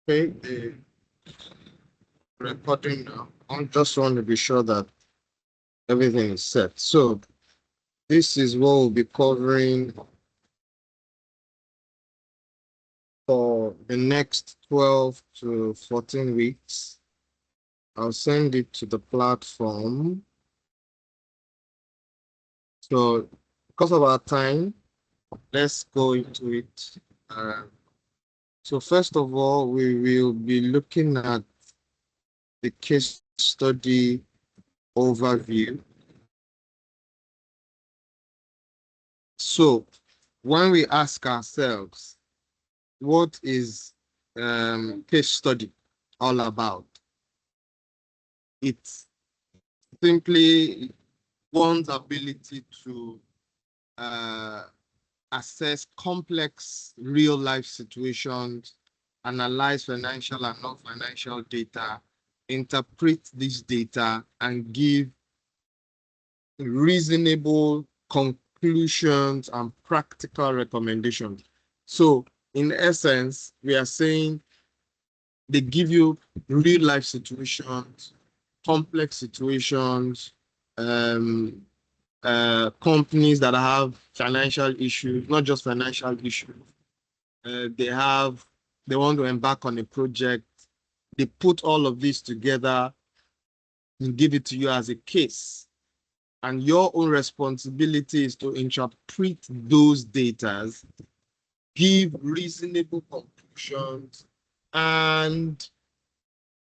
Okay, the recording now. I just want to be sure that everything is set. So this is what we'll be covering for the next 12 to 14 weeks. I'll send it to the platform. So because of our time, let's go into it. Uh, so first of all, we will be looking at the case study overview. So when we ask ourselves, what is case study all about? It's simply one's ability to uh, assess complex real life situations, analyze financial and non-financial data, interpret this data, and give reasonable conclusions and practical recommendations. So, in essence, we are saying they give you real life situations, complex situations, um, companies that have financial issues, not just financial issues. They want to embark on a project. They put all of this together and give it to you as a case. And your own responsibility is to interpret those data, give reasonable conclusions, and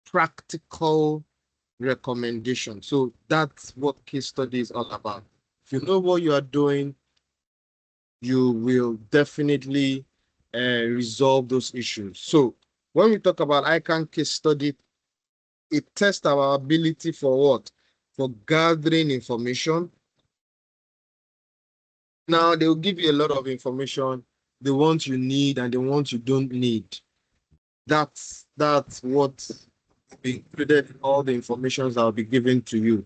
practical recommendation. So that's what case study is all about. If you know what you are doing, you will definitely resolve those issues. So when we talk about ICANN case study, it tests our ability for what? For gathering information. Now they will give you a lot of information, the ones you need and the ones you don't need. That's what will be included in all the information that will be given to you.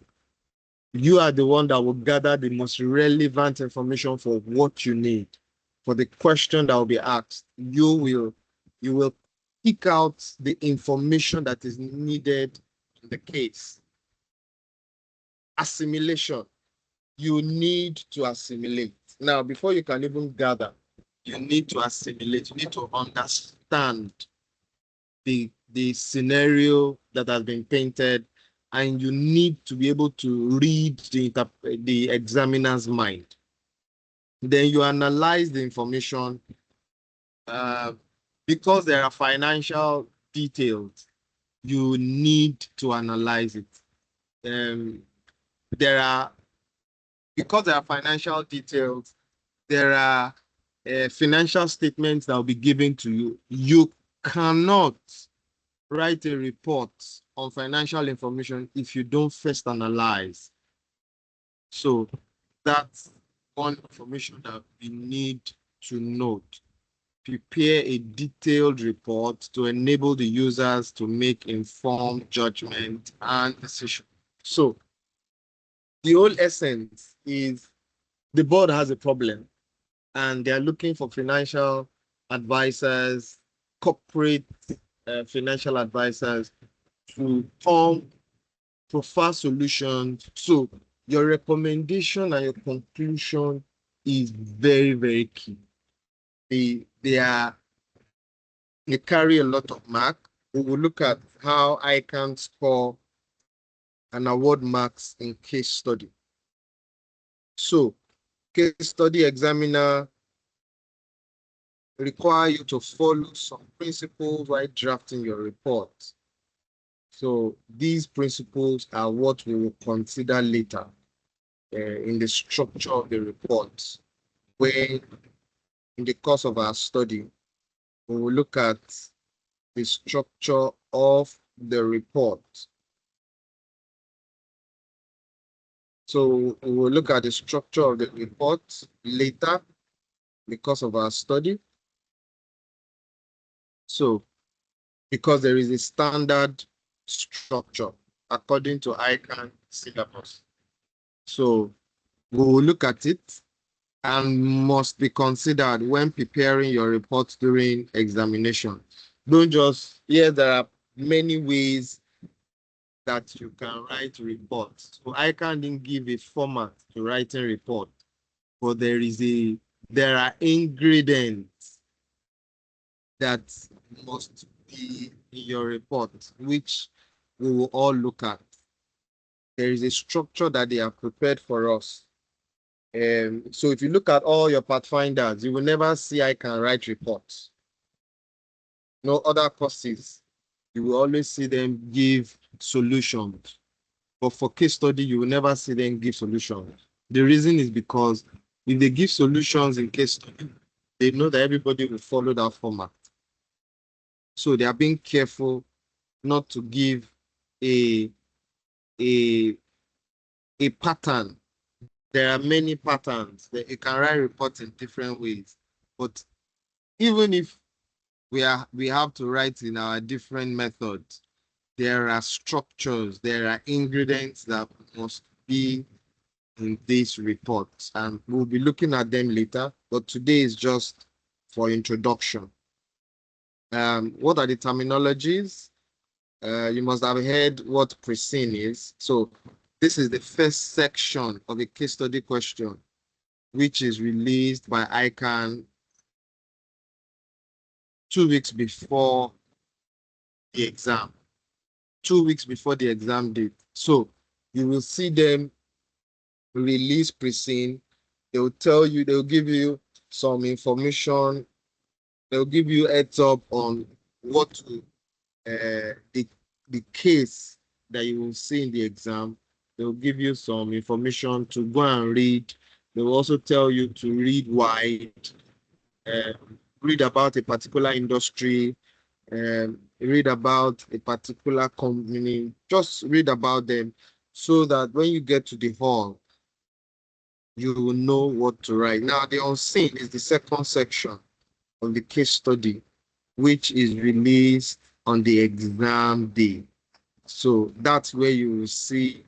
You are the one that will gather the most relevant information for what you need, for the question that will be asked. You will pick out the information that is needed in the case. Assimilation. You need to assimilate. Now, before you can even gather, you need to assimilate. You need to understand the scenario that has been painted, and you need to be able to read the examiner's mind. Then you analyze the information uh, because there are financial details. You need to analyze it. Um, there are because there are financial details. There are financial statements that will be given to you. You cannot write a report on financial information if you don't first analyze. So that's one information that we need to note. Prepare a detailed report to enable the users to make informed judgment and decision. So the whole essence is the board has a problem and they're looking for financial advisors, corporate financial advisors to come prefer solutions. So your recommendation and your conclusion is very, very key. They carry a lot of mark. We will look at how I can score and award marks in case study. So case study examiner require you to follow some principles while drafting your report. So these principles are what we will consider later in the structure of the report, where in the course of our study, we will look at the structure of the report. So we will look at the structure of the report later because of our study. So because there is a standard structure according to ICANN syllabus. So we will look at it and must be considered when preparing your report during examination. Don't just, yes, there are many ways that you can write reports. So I can't give a format to writing report, but there are ingredients that must be in your report, which we will all look at. There is a structure that they have prepared for us. So if you look at all your pathfinders, you will never see I can write reports. No other courses, you will always see them give solutions. But for case study, you will never see them give solutions. The reason is because if they give solutions in case study, they know that everybody will follow that format. So they are being careful not to give a a a pattern. There are many patterns that you can write reports in different ways. But even if we have to write in our different methods, there are structures, there are ingredients that must be in these reports, and we'll be looking at them later, but today is just for introduction. What are the terminologies? You must have heard what prescient is. So this is the first section of a case study question, which is released by ICANN 2 weeks before the exam, 2 weeks before the exam date. So you will see them release prescient. They'll tell you, they'll give you some information. They'll give you heads up on what to, the case that you will see in the exam. They'll give you some information to go and read. They will also tell you to read wide, read about a particular industry, read about a particular company. Just read about them so that when you get to the hall, you will know what to write. Now, the unseen is the second section of the case study, which is released on the exam day. So that's where you will see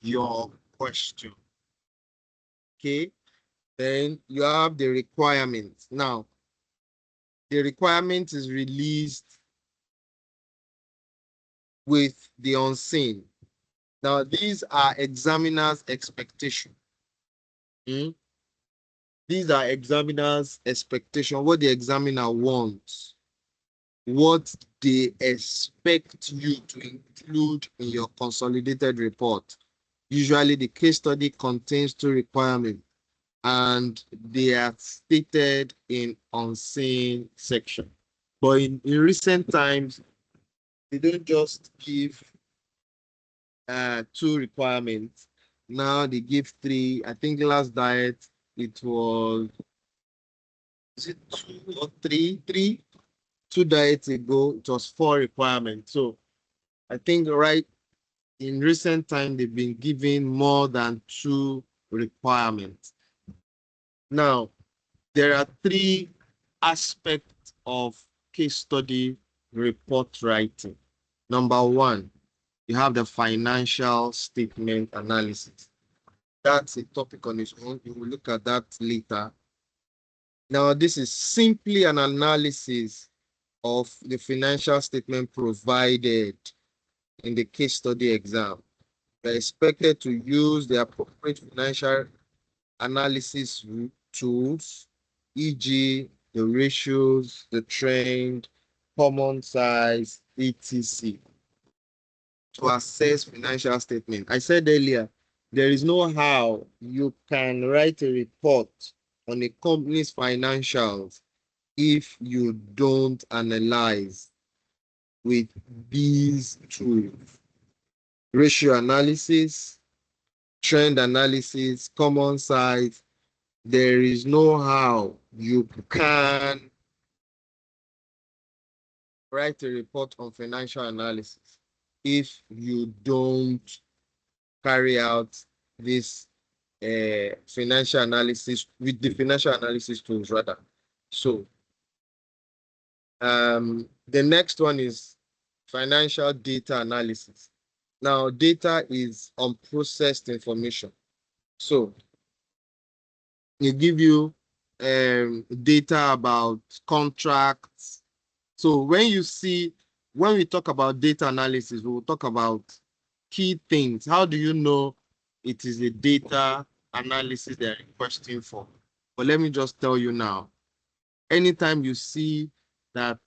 your question. Okay, then you have the requirements. Now, the requirement is released with the unseen. Now, these are examiners' expectation. These are examiners' expectation, what the examiner wants, what they expect you to include in your consolidated report. Usually the case study contains two requirements and they are stated in unseen section. But in recent times, they don't just give two requirements. Now they give three. I think last diet, it was, is it two or three? Three? 2 diets ago, it was 4 requirements. So I think right in recent time, they've been giving more than 2 requirements. Now, there are 3 aspects of case study report writing. Number 1, you have the financial statement analysis. That's a topic on its own. We will look at that later. Now, this is simply an analysis of the financial statement provided in the case study exam. They're expected to use the appropriate financial analysis tools, e.g., the ratios, the trend, common size, etc., to assess financial statement. I said earlier, there is no how you can write a report on a company's financials if you don't analyze with these tools: ratio analysis, trend analysis, common size. There is no how you can write a report on financial analysis if you don't carry out this financial analysis with the financial analysis tools rather. So the next one is financial data analysis. Now, data is unprocessed information. So they give you data about contracts, So when we talk about data analysis, we will talk about key things. How do you know it is a data analysis they're requesting for? But let me just tell you now, anytime you see that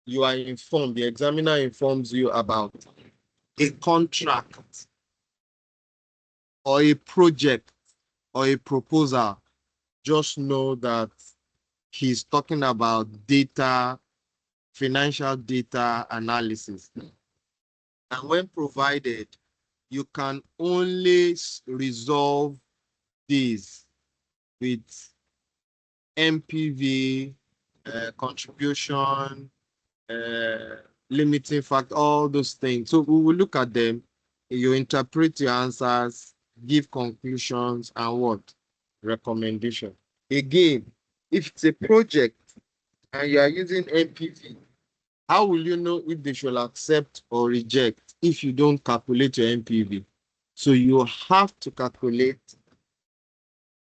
you are informed, the examiner informs you about a contract or a project or a proposal, just know that he's talking about data, financial data analysis. And when provided, you can only resolve these with NPV, contribution, limiting factor, all those things. So we will look at them. You interpret your answers, give conclusions, and what? Recommendation. Again, if it's a project and you are using NPV, how will you know if they should accept or reject if you don't calculate your NPV? So you have to calculate.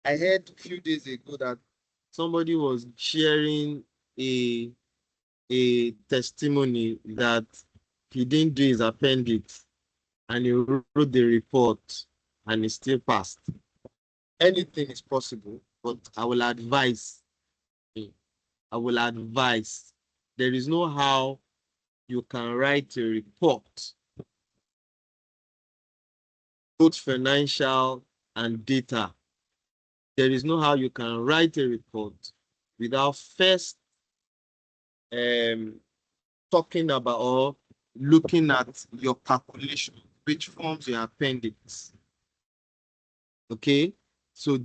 I heard a few days ago that somebody was sharing a testimony that he didn't do his appendix and he wrote the report and he still passed. Anything is possible, but I will advise. There is no how you can write a report, both financial and data. There is no how you can write a report without first talking about or looking at your calculation, which forms your appendix. Okay, so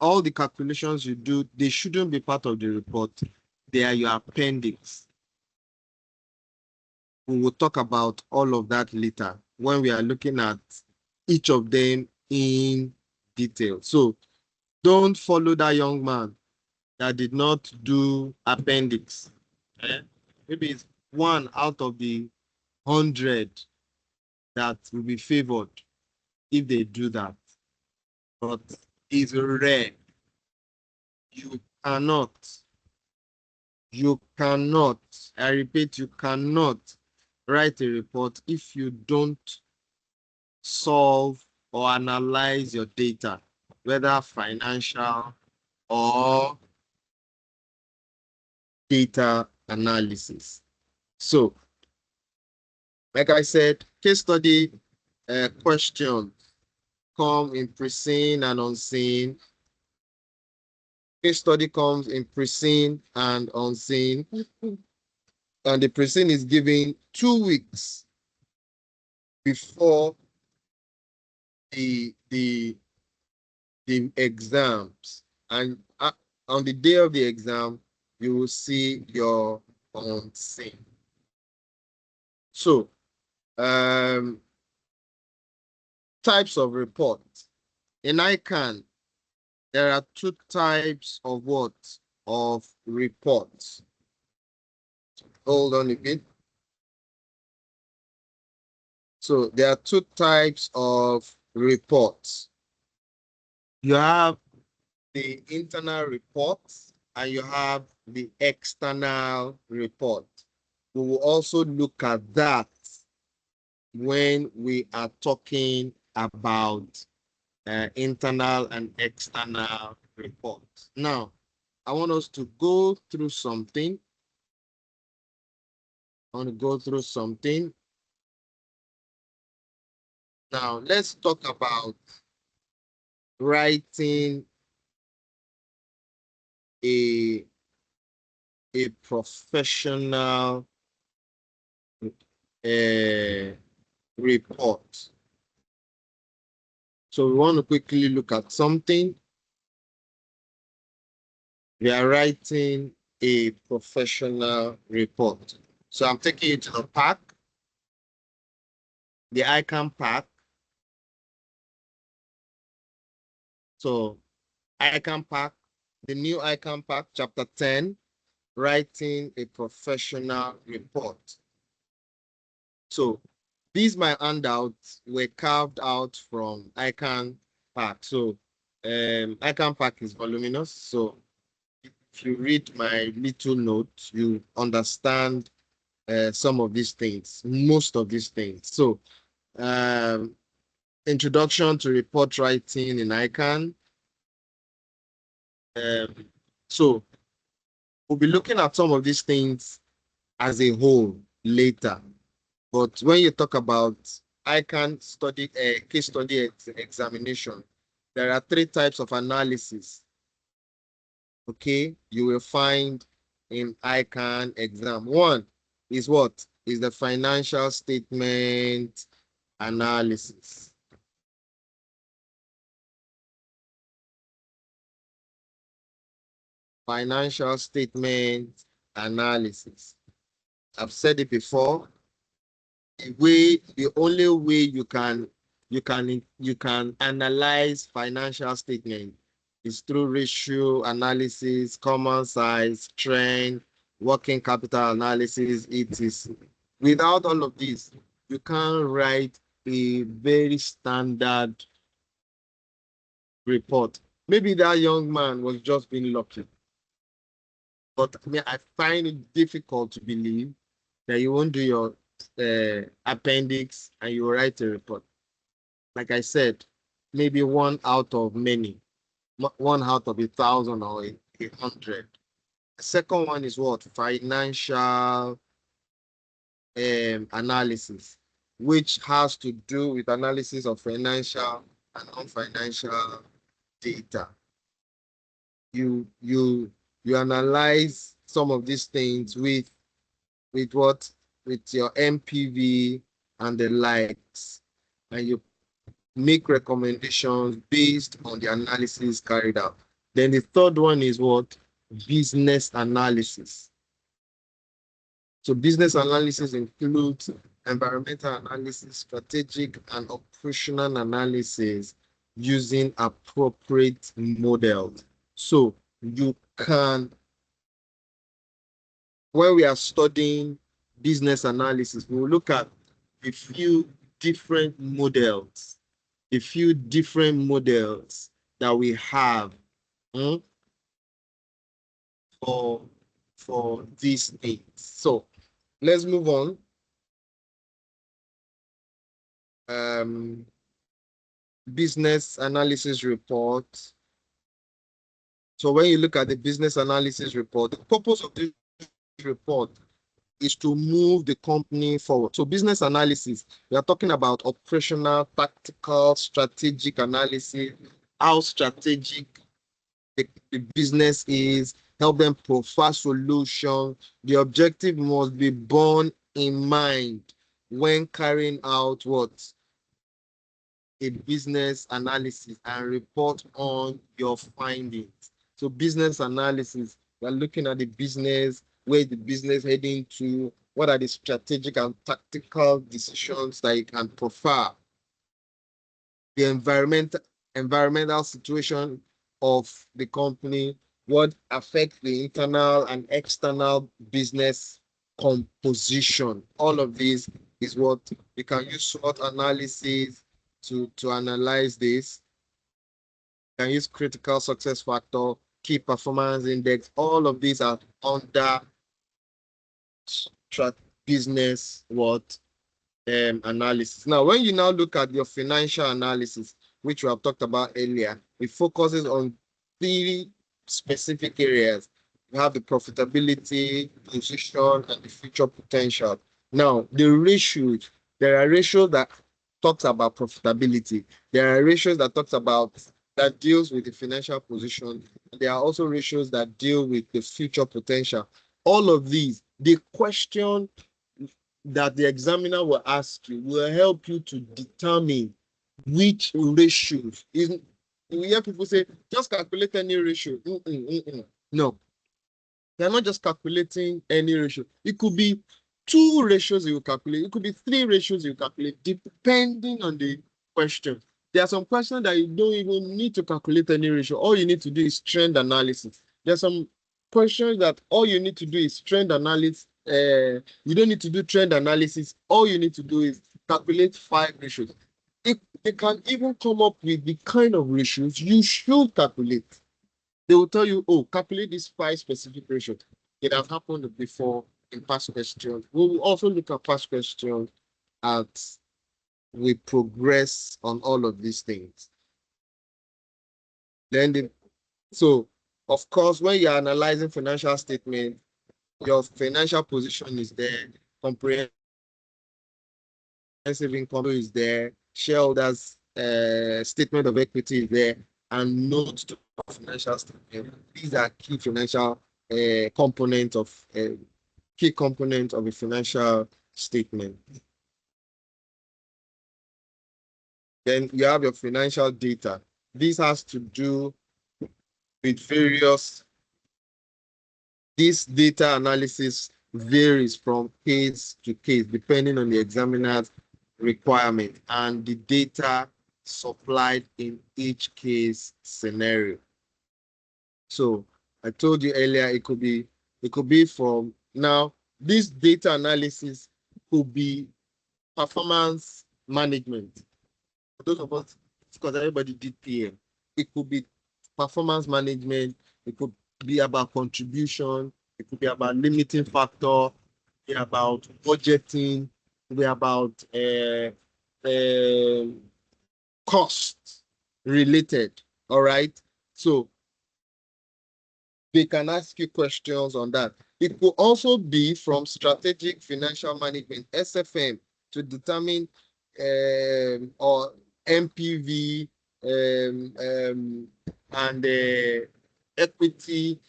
all the calculations you do, they shouldn't be part of the report. They are your appendix. We will talk about all of that later when we are looking at each of them in detail. So don't follow that young man that did not do appendix. Maybe it's 1 out of the 100 that will be favored if they do that. But it's rare. You cannot, I repeat, you cannot write a report if you don't solve or analyze your data, whether financial or data analysis. So, like I said, case study questions come in pre-seen and unseen. Case study comes in pre-seen and unseen. And the pre-seen is given 2 weeks before the exams. And on the day of the exam, you will see your unseen. So, types of reports. In ICANN, there are 2 types of what? Of reports. Hold on a bit. So there are 2 types of reports. You have the internal reports and you have the external report. We will also look at that when we are talking about internal and external reports. Now, I want us to go through something. Now, let's talk about writing a professional report. So we want to quickly look at something. We are writing a professional report. So I'm taking you to the pack, the ICANN pack. So ICANN pack, the new ICANN pack, chapter 10, writing a professional report. So these my handouts were carved out from ICANN pack. So ICANN pack is voluminous. So if you read my little note, you understand some of these things, most of these things. So, um, introduction to report writing in ICANN. Um, so, we'll be looking at some of these things as a whole later. But when you talk about ICANN study, case study examination, there are three types of analysis. Okay, you will find in ICANN exam. One is what? Is the financial statement analysis. Financial statement analysis. I've said it before. The only way you can analyze financial statement is through ratio analysis, common size, trend, working capital analysis, etc. Without all of this, you can't write a very standard report. Maybe that young man was just being lucky. But I mean, I find it difficult to believe that you won't do your appendix and you write a report. Like I said, maybe one out of many, one out of 1,000 or 100. The second one is what? Financial analysis, which has to do with analysis of financial and non-financial data. You analyze some of these things with what? With your MPV and the likes, and you make recommendations based on the analysis carried out. Then the third one is what? Business analysis. So business analysis includes environmental analysis, strategic and operational analysis using appropriate models. So you can, when we are studying business analysis, we will look at a few different models that we have for these things. So let's move on. Business analysis report. So when you look at the business analysis report, the purpose of this report is to move the company forward. So business analysis, we are talking about operational, tactical, strategic analysis, how strategic the business is, help them provide solutions. The objective must be borne in mind when carrying out what? A business analysis and report on your findings. So business analysis, we're looking at the business, where the business heading to, what are the strategic and tactical decisions that it can prefer, the environmental situation of the company, what affects the internal and external business composition. All of this is what we can use SWOT analysis to analyze this. You can use critical success factor, key performance index. All of these are under business analysis. Now, when you now look at your financial analysis, which we have talked about earlier, it focuses on three specific areas. You have the profitability, position, and the future potential. Now, the ratios, there are ratios that talks about profitability. There are ratios that talks about that deals with the financial position. There are also ratios that deal with the future potential. All of these, the question that the examiner will ask you will help you to determine which ratios. You hear people say, just calculate any ratio. No, they're not just calculating any ratio. It could be 2 ratios you calculate. It could be 3 ratios you calculate, depending on the question. There are some questions that you don't even need to calculate any ratio. All you need to do is trend analysis. There's some questions that all you need to do is trend analysis. You don't need to do trend analysis. All you need to do is calculate 5 ratios. They can even come up with the kind of ratios you should calculate. They will tell you, oh, calculate this 5 specific ratio. It has happened before in past questions. We will also look at past questions as we progress on all of these things. So, of course, when you're analyzing financial statement, your financial position is there, comprehensive income is there, shareholders statement of equity is there, and notes to financial statement. These are key financial components of a financial statement. Then you have your financial data. This has to do with various. This data analysis varies from case to case depending on the examiner's requirement and the data supplied in each case scenario. So I told you earlier, it could be from now. This data analysis could be performance management. For those of us, because everybody did PM, it could be performance management. It could be about contribution. It could be about limiting factor. It could be about budgeting. It could be about cost related. All right. So they can ask you questions on that. It could also be from strategic financial management, SFM, to determine or MPV and equity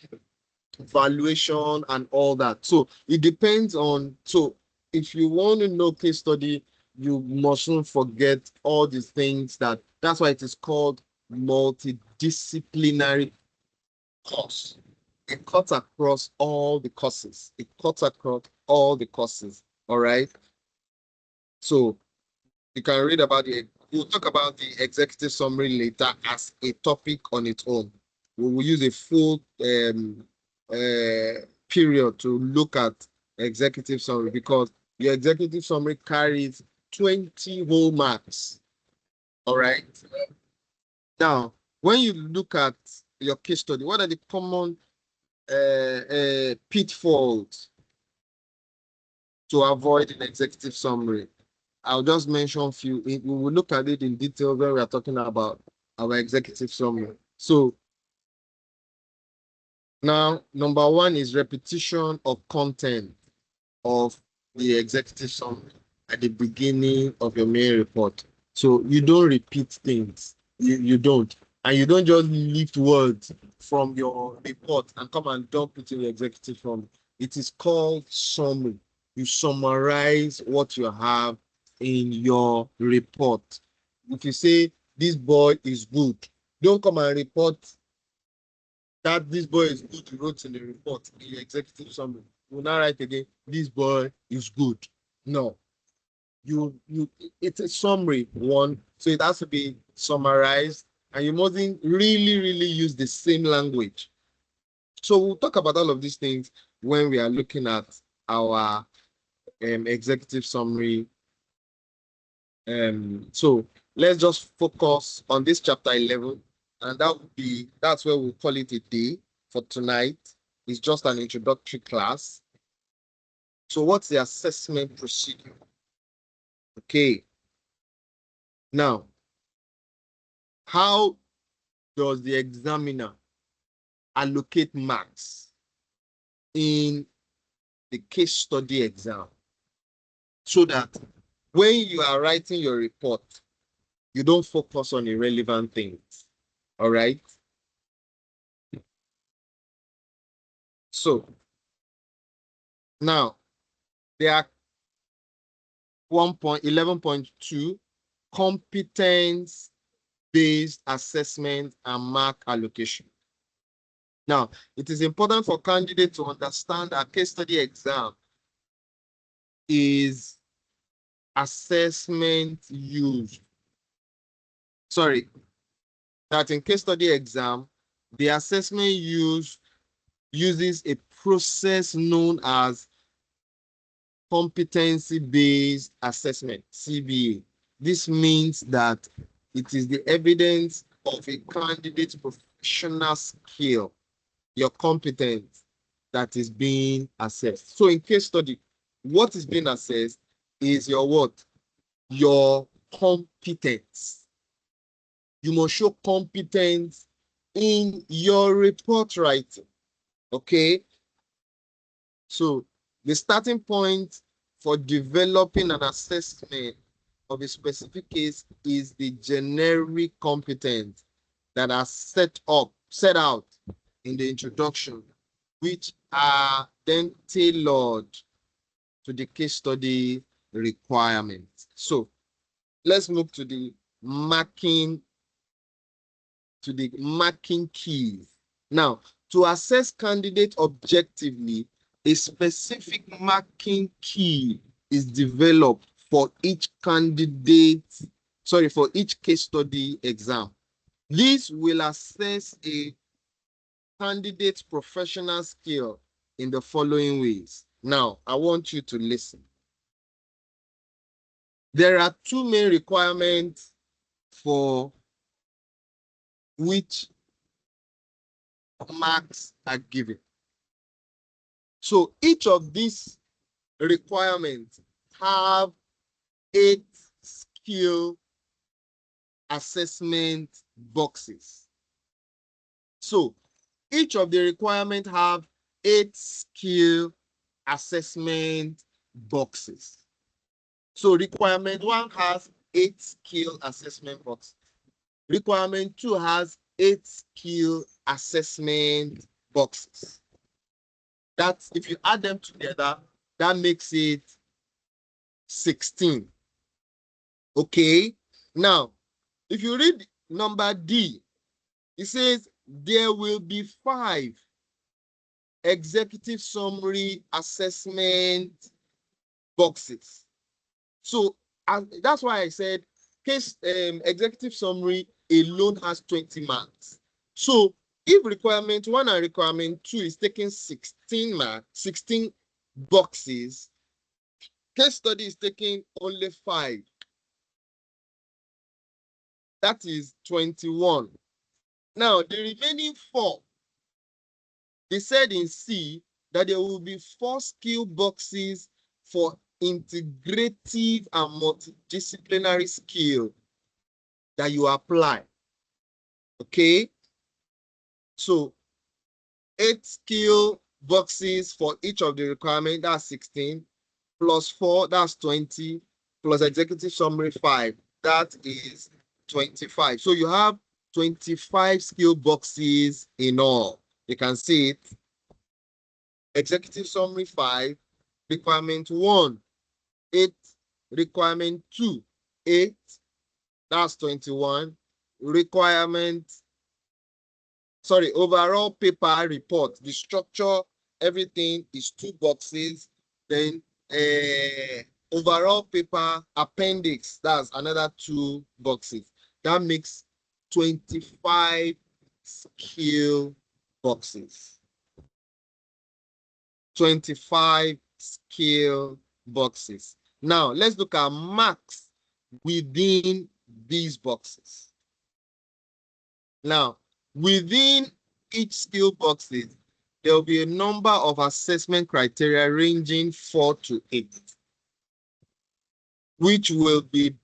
valuation and all that. So it depends on. So if you want to know case study, you mustn't forget all these things. That's why it is called multidisciplinary course. It cuts across all the courses. It cuts across all the courses. All right. So you can read about it. We'll talk about the executive summary later as a topic on its own. We will use a full period to look at executive summary because your executive summary carries 20 whole marks. All right. Now, when you look at your case study, what are the common pitfalls to avoid in executive summary? I'll just mention a few. We will look at it in detail when we are talking about our executive summary. So now, number one is repetition of content of the executive summary at the beginning of your main report. So you don't repeat things. You don't. And you don't just lift words from your report and come and dump it in the executive summary. It is called summary. You summarize what you have in your report. If you say this boy is good, don't come and report that this boy is good, you wrote in the report in your executive summary. You will not write again, this boy is good. No. It's a summary one, so it has to be summarized, and you mustn't really use the same language. So we'll talk about all of these things when we are looking at our executive summary. So let's just focus on this chapter 11, and that's where we'll call it a day for tonight. It's just an introductory class. So what's the assessment procedure? Okay. Now, how does the examiner allocate marks in the case study exam so that when you are writing your report, you don't focus on irrelevant things? All right. So now there are 11.2 competence-based assessment and mark allocation. Now, it is important for candidates to understand that case study exam is assessment used. Sorry, that in case study exam, the assessment uses a process known as competency-based assessment, CBA. This means that it is the evidence of a candidate's professional skill, your competence that is being assessed. So in case study, what is being assessed is your what? Your competence. You must show competence in your report writing. Okay? So the starting point for developing an assessment of a specific case is the generic competence that are set out in the introduction, which are then tailored to the case study requirements. So let's move to the marking keys. Now, to assess candidate objectively, a specific marking key is developed for each for each case study exam. This will assess a candidate's professional skill in the following ways. Now, I want you to listen. There are two main requirements for which marks are given. So each of these requirements have 8 skill assessment boxes. So each of the requirements have 8 skill assessment boxes. So requirement 1 has 8 skill assessment boxes. Requirement 2 has 8 skill assessment boxes. That's, if you add them together, that makes it 16. Okay. Now, if you read number D, it says there will be 5 executive summary assessment boxes. So that's why I said case executive summary alone has 20 marks. So if requirement 1 and requirement 2 is taking 16 marks, 16 boxes, case study is taking only 5. That is 21. Now, the remaining 4, they said in C that there will be 4 skill boxes for integrative and multidisciplinary skill that you apply. Okay? So 8 skill boxes for each of the requirements, that's 16, plus 4, that's 20, plus executive summary 5, that is 25. So you have 25 skill boxes in all. You can see it. Executive summary 5, requirement 1, 8, requirement 2, 8, that's 21. Overall paper report, the structure, everything is 2 boxes. Then overall paper appendix, that's another 2 boxes. That makes 25 skill boxes. 25 skill boxes. Now, let's look at marks within these boxes. Now, within each skill boxes, there will be a number of assessment criteria ranging 4 to 8, which will be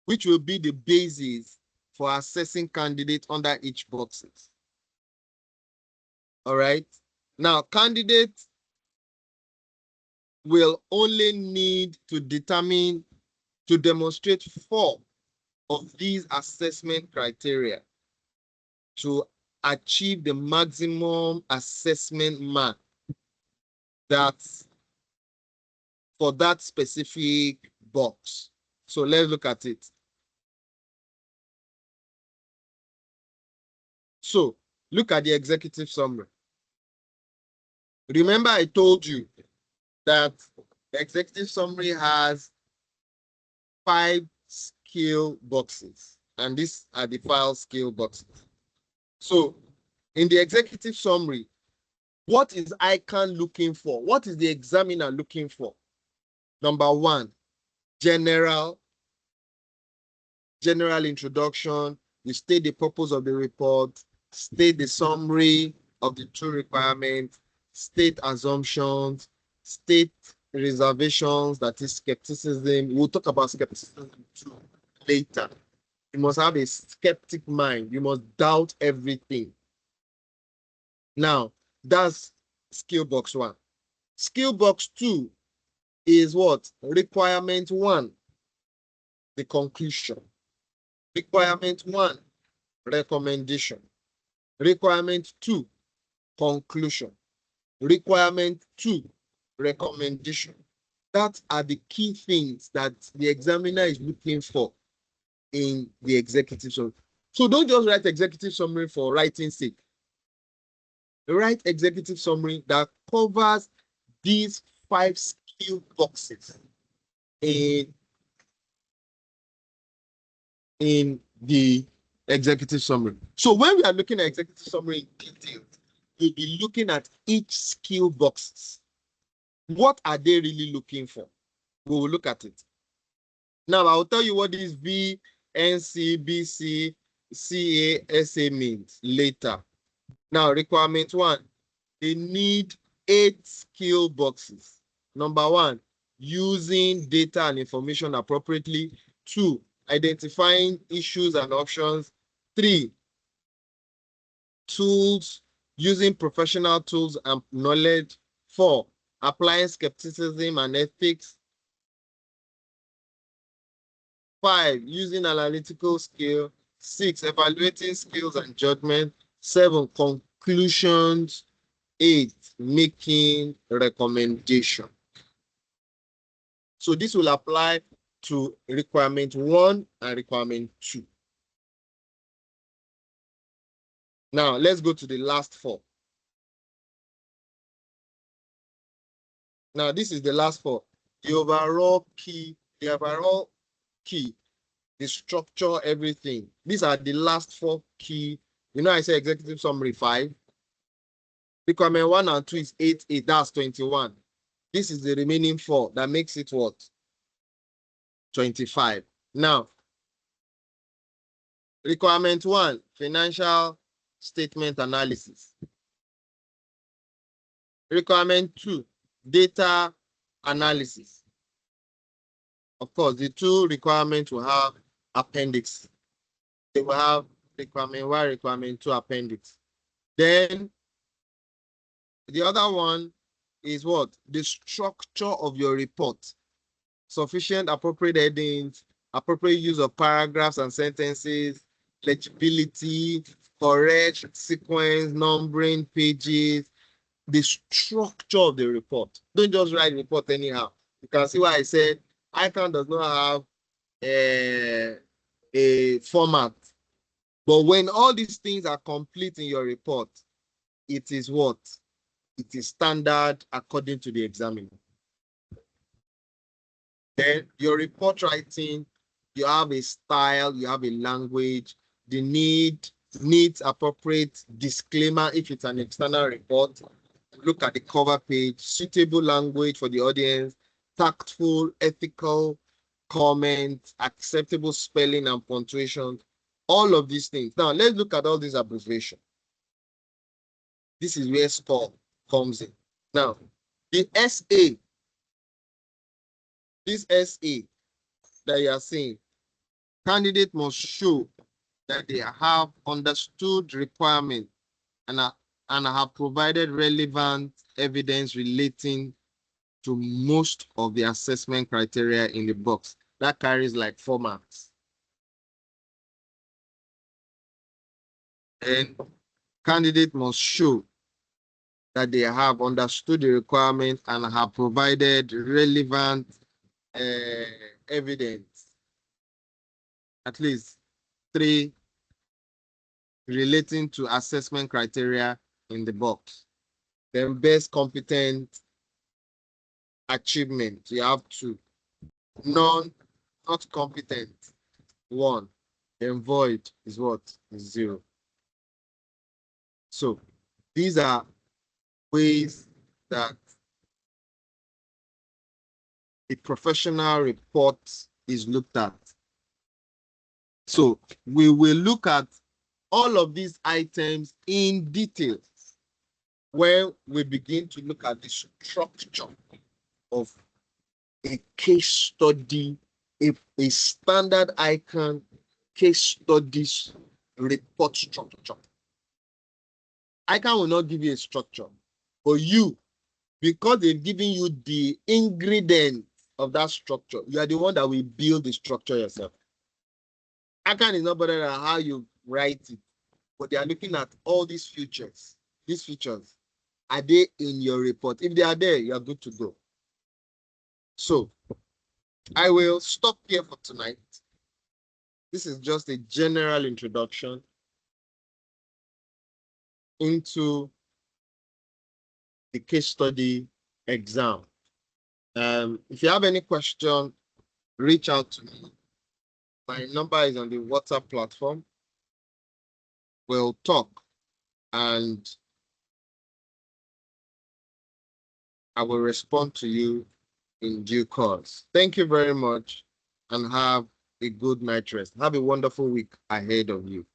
the basis for assessing candidates under each boxes. All right. Now, candidates will only need to demonstrate 4 of these assessment criteria to achieve the maximum assessment mark that's for that specific box. So let's look at it. So look at the executive summary. Remember, I told you that the executive summary has 5 skill boxes, and these are the 5 skill boxes. So in the executive summary, what is ICANN looking for? What is the examiner looking for? Number 1, general introduction, You state the purpose of the report, state the summary of the two requirements, state assumptions, state reservations, that is skepticism. We'll talk about skepticism too later. You must have a skeptic mind. You must doubt everything. Now, that's skill box 1. Skill box 2 is what? Requirement 1, the conclusion. Requirement 1, recommendation. Requirement 2, conclusion. Requirement 2, recommendation. That are the key things that the examiner is looking for in the executive summary. So don't just write executive summary for writing's sake. Write executive summary that covers these 5 skill boxes in the executive summary. So when we are looking at executive summary in detail, we'll be looking at each skill boxes. What are they really looking for? We will look at it. Now, I'll tell you what this V, NC, BC, CA, SA means later. Now, requirement 1, they need 8 skill boxes. Number 1, using data and information appropriately. 2, identifying issues and options. 3, tools, using professional tools and knowledge. 4, applying skepticism and ethics. 5, using analytical skill. 6, evaluating skills and judgment. 7, conclusions. 8, making recommendation. So this will apply to requirement 1 and requirement 2. Now let's go to the last 4. Now this is the last 4. The overall key, the structure, everything. These are the last 4 key. You know, I say executive summary 5. Requirement 1 and 2 is 8, that's 21. This is the remaining 4 that makes it what? 25. Now, requirement 1, financial statement analysis. Requirement 2, data analysis. Of course, the 2 requirements will have appendix. They will have requirement 1, requirement 2 appendix. Then the other one is what? The structure of your report. Sufficient appropriate headings, appropriate use of paragraphs and sentences, legibility, correct sequence, numbering, pages, the structure of the report. Don't just write report anyhow. You can see why I said ICANN does not have a format. But when all these things are complete in your report, it is what? It is standard according to the examiner. Then your report writing, you have a style, you have a language, the needs appropriate disclaimer if it's an external report. Look at the cover page, suitable language for the audience, tactful, ethical comments, acceptable spelling and punctuation, all of these things. Now let's look at all these abbreviations. This is where SCORE comes in. Now, the SA, this SA that you are seeing, candidate must show that they have understood requirement and have provided relevant evidence relating to most of the assessment criteria in the box. That carries like 4 marks. And candidate must show that they have understood the requirement and have provided relevant evidence, at least 3 relating to assessment criteria in the box. Then best competent achievement, you have 2. Not competent, 1. Then void is what? Is 0. So these are ways that a professional report is looked at. So we will look at all of these items in detail when we begin to look at the structure of a case study, a standard icon case studies report structure. ICANN will not give you a structure, but you, because they've given you the ingredient of that structure, you are the one that will build the structure yourself. ICANN is not better than how you write it, but they are looking at all these features. These features, are they in your report? If they are there, you are good to go. So I will stop here for tonight. This is just a general introduction into the case study exam. If you have any question, reach out to me. My number is on the WhatsApp platform. We'll talk and I will respond to you in due course. Thank you very much and have a good night rest. Have a wonderful week ahead of you.